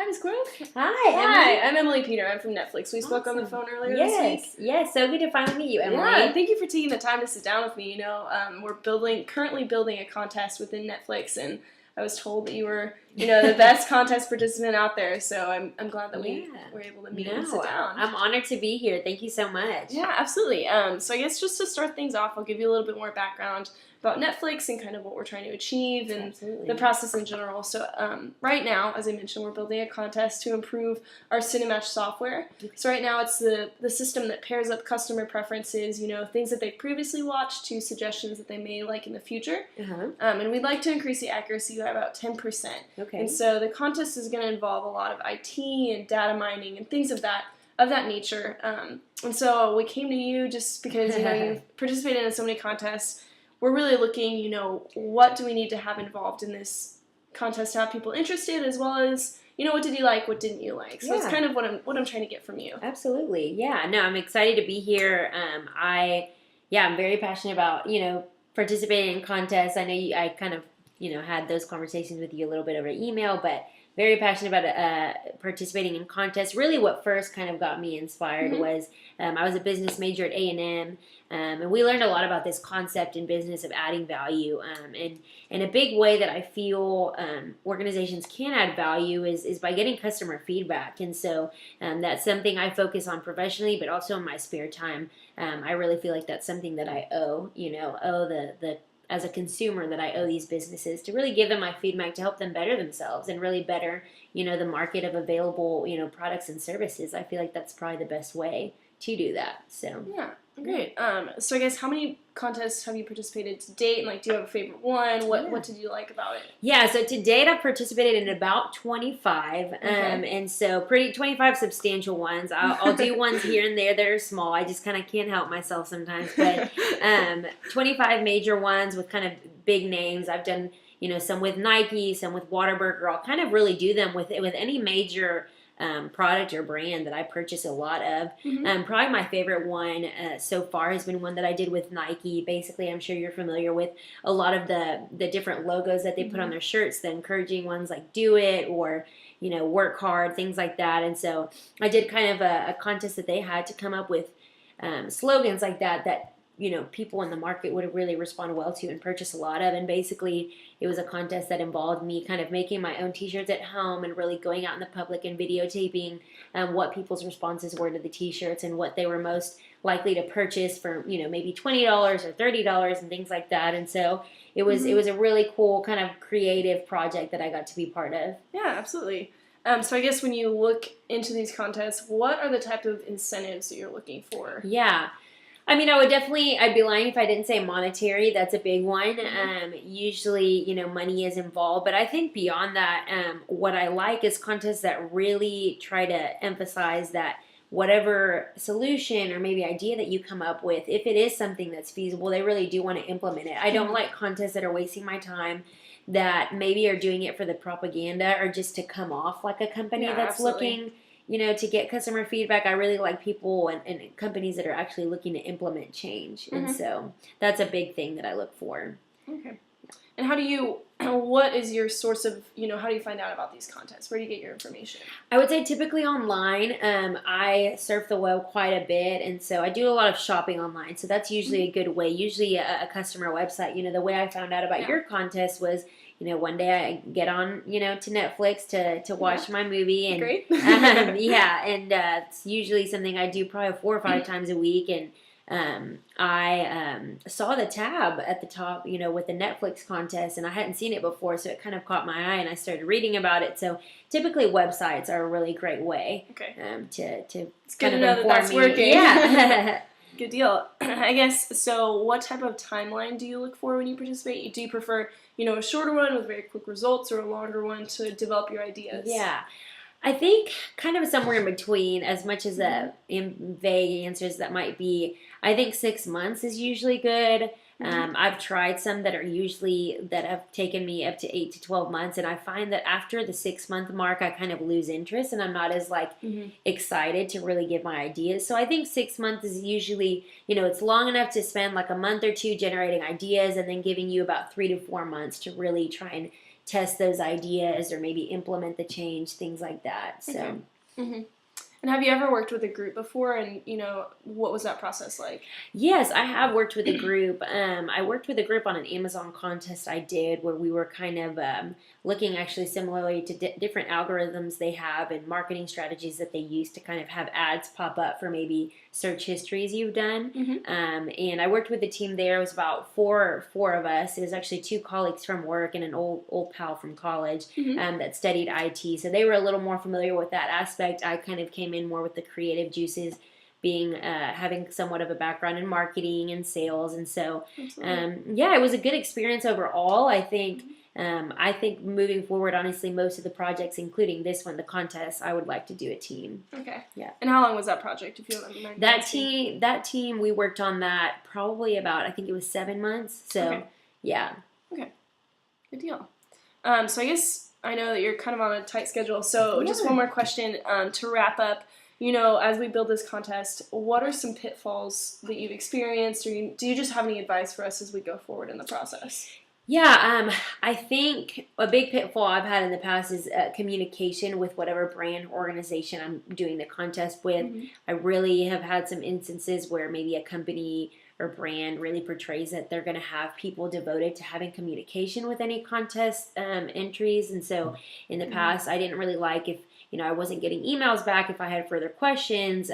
Hi, Ms. Quill. Hi, Hi, I'm Emily Peter. I'm from Netflix. We spoke on the phone earlier this week. Yes, so good to finally meet you, Emily. Yeah, thank you for taking the time to sit down with me. You know, we're currently building a contest within Netflix, and I was told that you were, the best contest participant out there. So I'm glad that we were able to meet and sit down. I'm honored to be here. Thank you so much. Yeah, absolutely. So I guess just to start things off, I'll give you a little bit more background about Netflix and kind of what we're trying to achieve and the process in general. So right now, as I mentioned, we're building a contest to improve our Cinematch software. So right now it's the system that pairs up customer preferences, things that they've previously watched to suggestions that they may like in the future. And we'd like to increase the accuracy by about 10%. Okay. And so the contest is going to involve a lot of IT and data mining and things of that nature. And so we came to you just because, you've participated in so many contests. We're really looking, what do we need to have involved in this contest to have people interested, as well as, what did you like, what didn't you like? So that's kind of what I'm trying to get from you. Absolutely. Yeah, no, I'm excited to be here. I'm very passionate about, participating in contests. I know I kind of, had those conversations with you a little bit over email, but very passionate about participating in contests. Really what first kind of got me inspired was I was a business major at A&M, and we learned a lot about this concept in business of adding value. And a big way that I feel organizations can add value is by getting customer feedback. And so that's something I focus on professionally, but also in my spare time. I really feel like that's something that I owe the as a consumer, that I owe these businesses, to really give them my feedback to help them better themselves and really better, the market of available, products and services. I feel like that's probably the best way to do that. So yeah, great. So I guess how many contests have you participated to date? And do you have a favorite one? What did you like about it? Yeah, so to date I've participated in about 25, and so 25 substantial ones. I'll do ones here and there that are small. I just kind of can't help myself sometimes, but 25 major ones with kind of big names. I've done some with Nike, some with Whataburger. I'll kind of really do them with any major product or brand that I purchase a lot of. Probably my favorite one so far has been one that I did with Nike. Basically, I'm sure you're familiar with a lot of the different logos that they put on their shirts, the encouraging ones like "Do It" or "Work Hard," things like that. And so I did kind of a contest that they had to come up with slogans like that people in the market would really respond well to and purchase a lot of. And basically, it was a contest that involved me kind of making my own t-shirts at home and really going out in the public and videotaping what people's responses were to the t-shirts and what they were most likely to purchase for, maybe $20 or $30 and things like that. And so it was a really cool kind of creative project that I got to be part of. Yeah, absolutely. So I guess when you look into these contests, what are the type of incentives that you're looking for? Yeah. I mean, I'd be lying if I didn't say monetary. That's a big one. Usually, money is involved. But I think beyond that, what I like is contests that really try to emphasize that whatever solution or maybe idea that you come up with, if it is something that's feasible, they really do want to implement it. I don't like contests that are wasting my time, that maybe are doing it for the propaganda or just to come off like a company that's looking to get customer feedback. I really like people and companies that are actually looking to implement change. And so that's a big thing that I look for. Okay. And what is your source of, how do you find out about these contests? Where do you get your information? I would say typically online. I surf the web quite a bit, and so I do a lot of shopping online. So that's usually a good way, usually a customer website. The way I found out about your contest was, one day I get on, to Netflix to watch my movie. And great. It's usually something I do probably 4 or 5 times a week. And I saw the tab at the top, with the Netflix contest, and I hadn't seen it before, so it kind of caught my eye, and I started reading about it. So typically websites are a really great way to it's good to know that that's working. Yeah. Good deal. I guess, so what type of timeline do you look for when you participate? Do you prefer, a shorter one with very quick results or a longer one to develop your ideas? Yeah. I think kind of somewhere in between, as much as vague answers that might be. I think 6 months is usually good. I've tried some that have taken me up to 8 to 12 months, and I find that after the 6-month mark, I kind of lose interest, and I'm not as excited to really give my ideas. So I think 6 months is usually, it's long enough to spend like a month or two generating ideas, and then giving you about 3 to 4 months to really try and test those ideas or maybe implement the change, things like that. So. Okay. Mm-hmm. And have you ever worked with a group before, and what was that process like? Yes, I have worked with a group. I worked with a group on an Amazon contest I did where we were kind of looking actually similarly to different algorithms they have and marketing strategies that they use to kind of have ads pop up for maybe search histories you've done. Mm-hmm. And I worked with the team there. It was about four of us. It was actually 2 colleagues from work and an old pal from college Mm-hmm. that studied IT. So they were a little more familiar with that aspect. I kind of came in more with the creative juices, being having somewhat of a background in marketing and sales, and so it was a good experience overall. I think moving forward, honestly, most of the projects, including this one, the contest, I would like to do a team. Okay. Yeah. And how long was that project, if you don't mind? That team, we worked on that probably about, I think it was 7 months. So okay. Yeah. Okay. Good deal. So I guess I know that you're kind of on a tight schedule. So just one more question to wrap up. As we build this contest, what are some pitfalls that you've experienced, or do you just have any advice for us as we go forward in the process? Yeah, I think a big pitfall I've had in the past is communication with whatever brand or organization I'm doing the contest with. Mm-hmm. I really have had some instances where maybe a company or brand really portrays that they're going to have people devoted to having communication with any contest entries. And so in the past, I didn't really like if I wasn't getting emails back if I had further questions.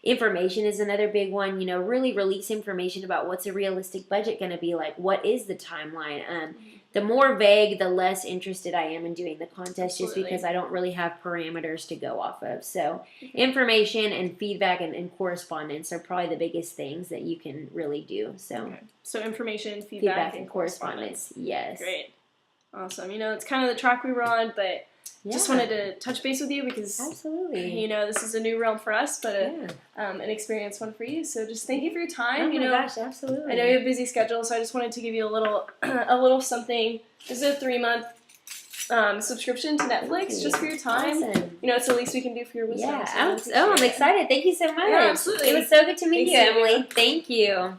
Information is another big one. Really release information about what's a realistic budget going to be like. What is the timeline? The more vague, the less interested I am in doing the contest, just because I don't really have parameters to go off of. So information and feedback and correspondence are probably the biggest things that you can really do. So information, feedback and correspondence. Yes. Great. Awesome. It's kind of the track we were on, but just wanted to touch base with you because absolutely, this is a new realm for us, but an experienced one for you. So just thank you for your time. Oh my gosh, absolutely. I know you have a busy schedule, so I just wanted to give you a little something. This is a 3-month subscription to Netflix just for your time. Awesome. It's the least we can do for your wisdom. Yeah. I'm excited. Thank you so much. Yeah, absolutely. It was so good to meet Thanks, you, Emily. Thank you.